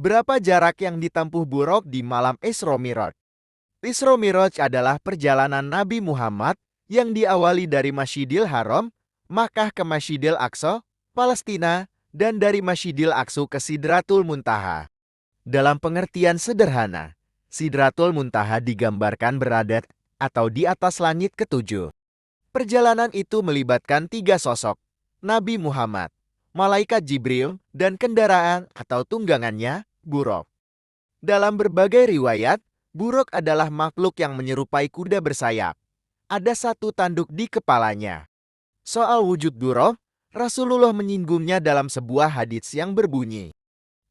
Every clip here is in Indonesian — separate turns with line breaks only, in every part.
Berapa jarak yang ditempuh Buraq di malam Isra Miraj? Isra Miraj adalah perjalanan Nabi Muhammad yang diawali dari Masjidil Haram, Makkah ke Masjidil Aqsa, Palestina, dan dari Masjidil Aqsa ke Sidratul Muntaha. Dalam pengertian sederhana, Sidratul Muntaha digambarkan berada atau di atas langit ketujuh. Perjalanan itu melibatkan tiga sosok, Nabi Muhammad, Malaikat Jibril, dan kendaraan atau tunggangannya, Buraq. Dalam berbagai riwayat, Buraq adalah makhluk yang menyerupai kuda bersayap. Ada satu tanduk di kepalanya. Soal wujud Buraq, Rasulullah menyinggungnya dalam sebuah hadits yang berbunyi.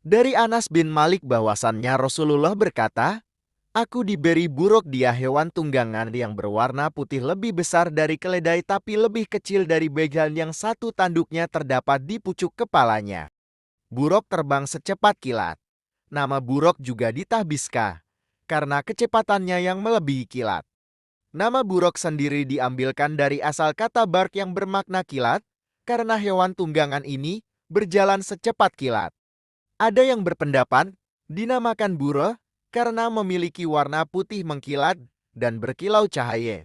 Dari Anas bin Malik bahwasannya Rasulullah berkata, "Aku diberi Buraq, dia hewan tunggangan yang berwarna putih lebih besar dari keledai tapi lebih kecil dari bagian yang satu tanduknya terdapat di pucuk kepalanya. Buraq terbang secepat kilat. Nama Buraq juga ditahbiska, karena kecepatannya yang melebihi kilat. Nama Buraq sendiri diambilkan dari asal kata bark yang bermakna kilat, karena hewan tunggangan ini berjalan secepat kilat. Ada yang berpendapat dinamakan Buraq karena memiliki warna putih mengkilat dan berkilau cahaya.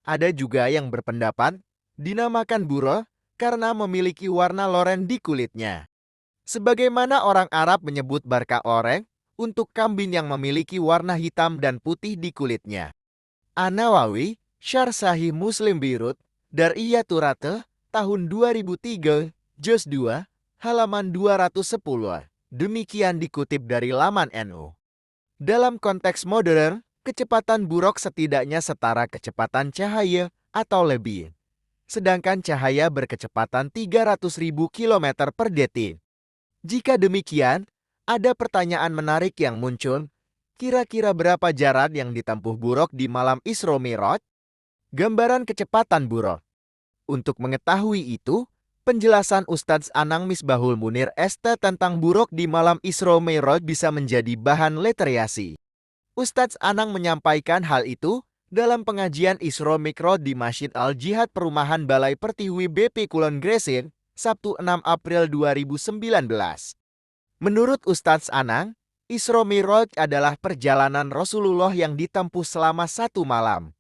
Ada juga yang berpendapat dinamakan Buraq karena memiliki warna loren di kulitnya. Sebagaimana orang Arab menyebut barka oreng untuk kambing yang memiliki warna hitam dan putih di kulitnya. An-Nawawi, Syarh Sahih Muslim Beirut, Dar'iyaturate, tahun 2003, Juz 2, halaman 210. Demikian dikutip dari laman NU. Dalam konteks modern, kecepatan Buraq setidaknya setara kecepatan cahaya atau lebih. Sedangkan cahaya berkecepatan 300.000 km per detik. Jika demikian, ada pertanyaan menarik yang muncul. Kira-kira berapa jarak yang ditempuh Buraq di malam Isra Miraj? Gambaran kecepatan Buraq. Untuk mengetahui itu, penjelasan Ustadz Anang Misbahul Munir ST tentang Buraq di malam Isra Miraj bisa menjadi bahan literasi. Ustadz Anang menyampaikan hal itu dalam pengajian Isra Mikraj di Masjid Al-Jihad Perumahan Balai Pertiwi BP Kulon Gresik, Sabtu 6 April 2019. Menurut Ustadz Anang, Isra Miraj adalah perjalanan Rasulullah yang ditempuh selama 1 malam.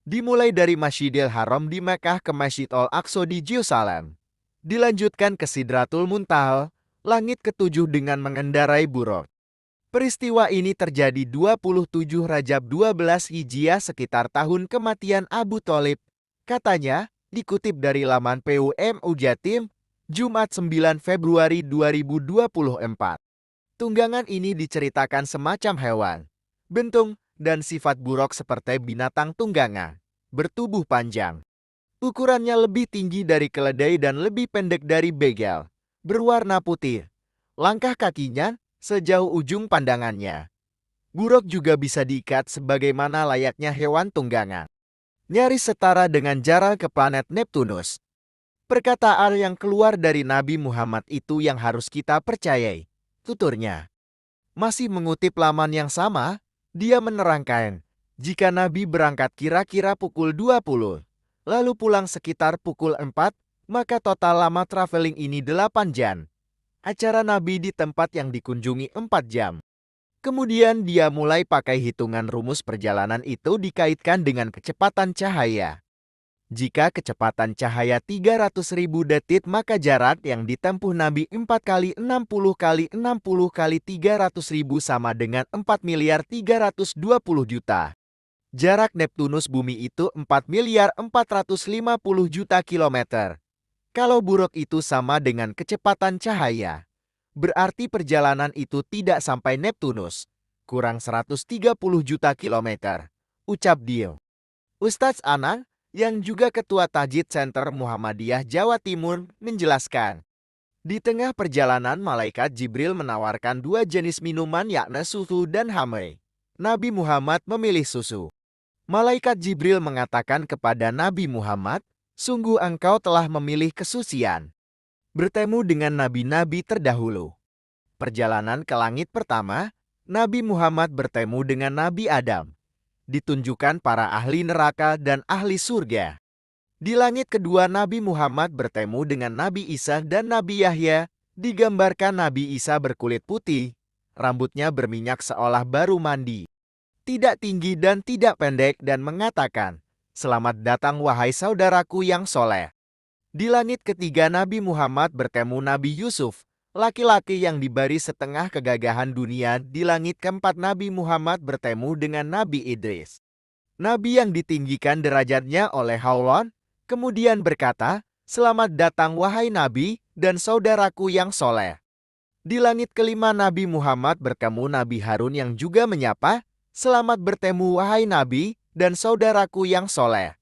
Dimulai dari Masjidil Haram di Mekah ke Masjid Al-Aqsa di Yerusalem. Dilanjutkan ke Sidratul Muntaha, langit ketujuh dengan mengendarai Buraq. Peristiwa ini terjadi 27 Rajab 12 Hijriah sekitar tahun kematian Abu Thalib. Katanya, dikutip dari laman PUMU Jatim, Jumat 9 Februari 2024. Tunggangan ini diceritakan semacam hewan, bentuk, dan sifat Buraq seperti binatang tunggangan, bertubuh panjang. Ukurannya lebih tinggi dari keledai dan lebih pendek dari begal, berwarna putih. Langkah kakinya sejauh ujung pandangannya. Buraq juga bisa diikat sebagaimana layaknya hewan tunggangan. Nyaris setara dengan jarak ke planet Neptunus. Perkataan yang keluar dari Nabi Muhammad itu yang harus kita percayai, tuturnya. Masih mengutip laman yang sama, dia menerangkan, jika Nabi berangkat kira-kira pukul 20, lalu pulang sekitar pukul 4, maka total lama traveling ini 8 jam. Acara Nabi di tempat yang dikunjungi 4 jam. Kemudian dia mulai pakai hitungan rumus perjalanan itu dikaitkan dengan kecepatan cahaya. Jika kecepatan cahaya 300.000 detik, maka jarak yang ditempuh Nabi 4 kali 60 kali 60 kali 300.000 sama dengan 4.320 juta. Jarak Neptunus bumi itu 4.450 juta kilometer. Kalau Buraq itu sama dengan kecepatan cahaya, berarti perjalanan itu tidak sampai Neptunus, kurang 130 juta kilometer, ucap dia. Ustadz Anang, yang juga Ketua Tajid Center Muhammadiyah Jawa Timur, menjelaskan, di tengah perjalanan Malaikat Jibril menawarkan 2 jenis minuman yakni susu dan hamre. Nabi Muhammad memilih susu. Malaikat Jibril mengatakan kepada Nabi Muhammad, "Sungguh engkau telah memilih kesucian." Bertemu dengan nabi-nabi terdahulu. Perjalanan ke langit pertama, Nabi Muhammad bertemu dengan Nabi Adam. Ditunjukkan para ahli neraka dan ahli surga. Di langit kedua, Nabi Muhammad bertemu dengan Nabi Isa dan Nabi Yahya. Digambarkan Nabi Isa berkulit putih, Rambutnya berminyak seolah baru mandi. Tidak tinggi dan tidak pendek dan mengatakan, "Selamat datang wahai saudaraku yang soleh." Di langit ketiga Nabi Muhammad bertemu Nabi Yusuf, laki-laki yang diberi setengah kegagahan dunia. Di langit keempat Nabi Muhammad bertemu dengan Nabi Idris, Nabi yang ditinggikan derajatnya oleh Allah, kemudian berkata, "Selamat datang wahai Nabi dan saudaraku yang soleh." Di langit kelima Nabi Muhammad bertemu Nabi Harun yang juga menyapa, "Selamat bertemu wahai Nabi dan saudaraku yang soleh."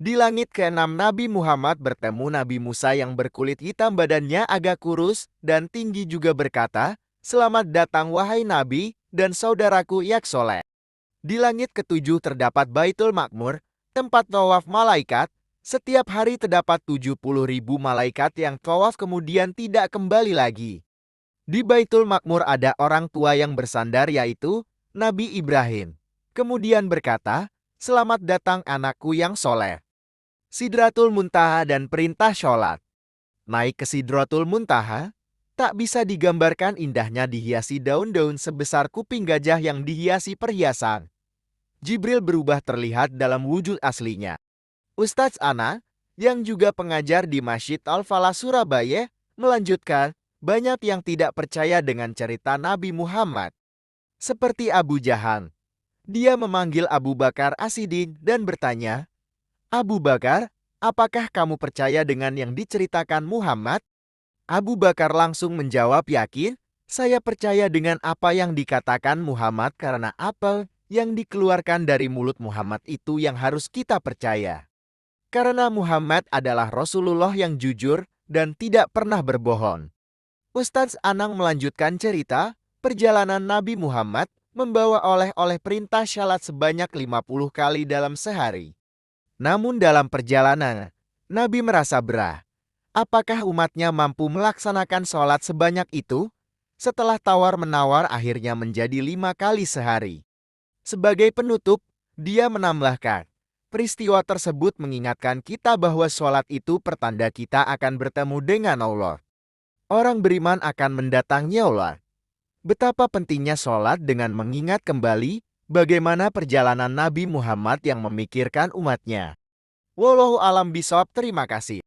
Di langit keenam Nabi Muhammad bertemu Nabi Musa yang berkulit hitam, badannya agak kurus dan tinggi, juga berkata, "Selamat datang wahai Nabi dan saudaraku yang soleh." Di langit ketujuh terdapat Baitul Makmur, tempat tawaf malaikat. Setiap hari terdapat 70.000 malaikat yang tawaf kemudian tidak kembali lagi. Di Baitul Makmur ada orang tua yang bersandar, yaitu Nabi Ibrahim. Kemudian berkata, "Selamat datang anakku yang soleh." Sidratul Muntaha dan perintah sholat. Naik ke Sidratul Muntaha, tak bisa digambarkan indahnya, dihiasi daun-daun sebesar kuping gajah yang dihiasi perhiasan. Jibril berubah terlihat dalam wujud aslinya. Ustadz Ana, yang juga pengajar di Masjid Al-Falah Surabaya, melanjutkan, banyak yang tidak percaya dengan cerita Nabi Muhammad. Seperti Abu Jahal. Dia memanggil Abu Bakar As-Siddiq dan bertanya, "Abu Bakar, apakah kamu percaya dengan yang diceritakan Muhammad?" Abu Bakar langsung menjawab, "Yakin, saya percaya dengan apa yang dikatakan Muhammad karena apa yang dikeluarkan dari mulut Muhammad itu yang harus kita percaya. Karena Muhammad adalah Rasulullah yang jujur dan tidak pernah berbohong." Ustadz Anang melanjutkan cerita, perjalanan Nabi Muhammad membawa oleh-oleh perintah syalat sebanyak 50 kali dalam sehari. Namun dalam perjalanan, Nabi merasa berah. Apakah umatnya mampu melaksanakan sholat sebanyak itu? Setelah tawar-menawar akhirnya menjadi 5 kali sehari. Sebagai penutup, dia menambahkan, peristiwa tersebut mengingatkan kita bahwa sholat itu pertanda kita akan bertemu dengan Allah. Orang beriman akan mendatangi Allah. Betapa pentingnya sholat dengan mengingat kembali bagaimana perjalanan Nabi Muhammad yang memikirkan umatnya. Wallahu alam bishawab. Terima kasih.